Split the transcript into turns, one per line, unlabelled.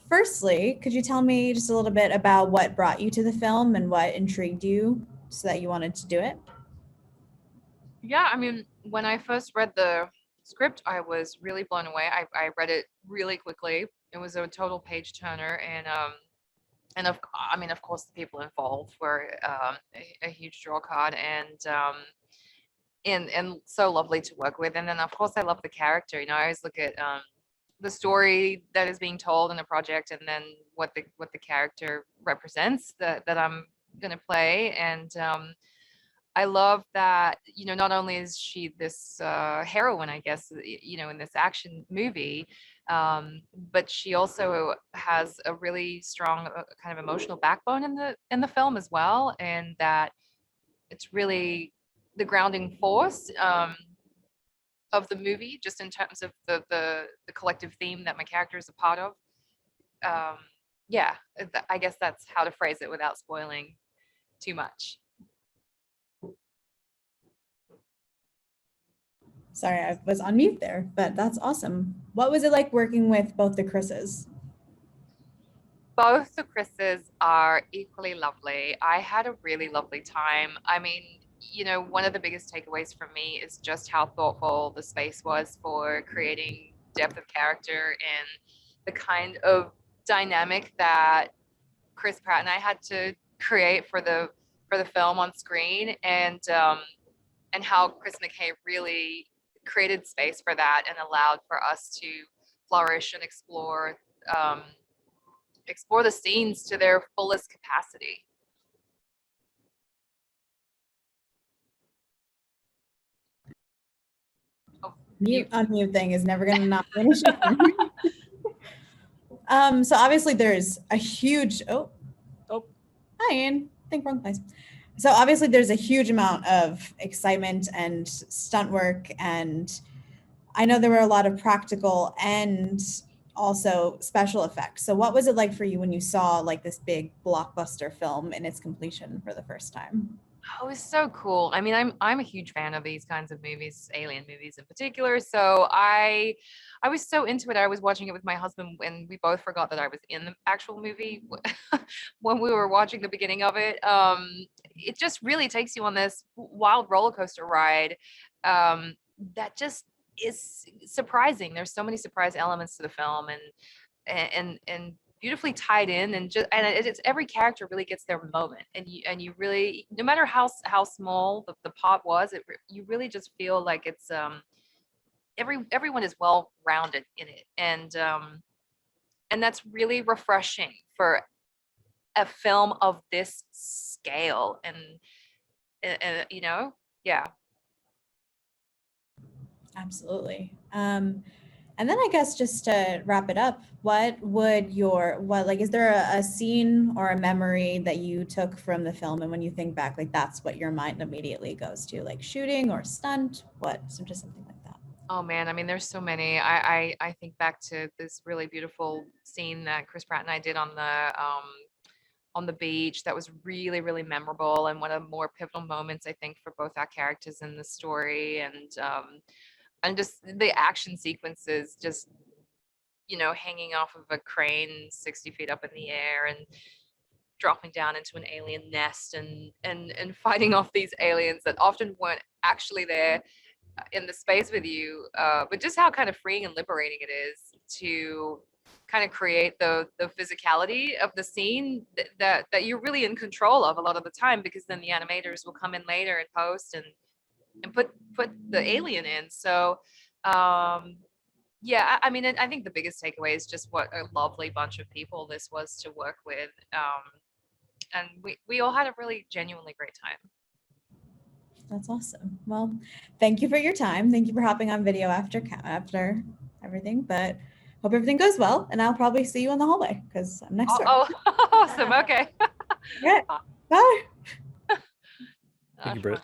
firstly, could you tell me just a little bit about what brought you to the film and what intrigued you so that you wanted to do it?
Yeah, I mean, when I first read the script, I was really blown away. I read it really quickly. It was a total page turner, and I mean, of course, the people involved were a huge draw card, and so lovely to work with. And then, of course, I love the character. I always look at the story that is being told in the project, and then what the character represents that I'm gonna play, and I love that, not only is she this heroine, I guess, in this action movie, but she also has a really strong kind of emotional backbone in the film as well, and that it's really the grounding force of the movie, just in terms of the collective theme that my character is a part of. Um, yeah, I guess that's how to phrase it without spoiling too much.
Sorry, I was on mute there, but that's awesome. What was it like working with both the Chris's?
Both the Chris's are equally lovely. I had a really lovely time. I mean, one of the biggest takeaways from me is just how thoughtful the space was for creating depth of character and the kind of dynamic that Chris Pratt and I had to create for the film on screen, and how Chris McKay really created space for that and allowed for us to flourish and explore the scenes to their fullest capacity.
Mute unmute thing is never going to not finish. So obviously there's a huge, hi Ian, think wrong place. So obviously there's a huge amount of excitement and stunt work, and I know there were a lot of practical and also special effects. So what was it like for you when you saw like this big blockbuster film in its completion for the first time?
Oh, it's so cool. I mean, I'm a huge fan of these kinds of movies, alien movies in particular. So I was so into it. I was watching it with my husband, and we both forgot that I was in the actual movie when we were watching the beginning of it. It just really takes you on this wild roller coaster ride that just is surprising. There's so many surprise elements to the film, and beautifully tied in, and it's every character really gets their moment, and you really, no matter how small the pot was, you really just feel like it's everyone is well rounded in it, and that's really refreshing for a film of this scale, and yeah.
Absolutely. And then I guess just to wrap it up, is there a scene or a memory that you took from the film, and when you think back, like that's what your mind immediately goes to, like shooting or stunt, just something like that?
Oh man, I mean, there's so many. I think back to this really beautiful scene that Chris Pratt and I did on the beach. That was really, really memorable, and one of the more pivotal moments, I think, for both our characters in the story, and just the action sequences, just hanging off of a crane 60 feet up in the air and dropping down into an alien nest, and fighting off these aliens that often weren't actually there in the space with you, but just how kind of freeing and liberating it is to kind of create the physicality of the scene that you're really in control of a lot of the time, because then the animators will come in later and post and put the alien in. So yeah, I mean, I think the biggest takeaway is just what a lovely bunch of people this was to work with, and we all had a really genuinely great time.
That's awesome. Well, thank you for your time. Thank you for hopping on video after everything, but hope everything goes well, and I'll probably see you in the hallway because I'm next door.
Oh, awesome. Okay.
Yeah. Bye.
Thank you, Britt.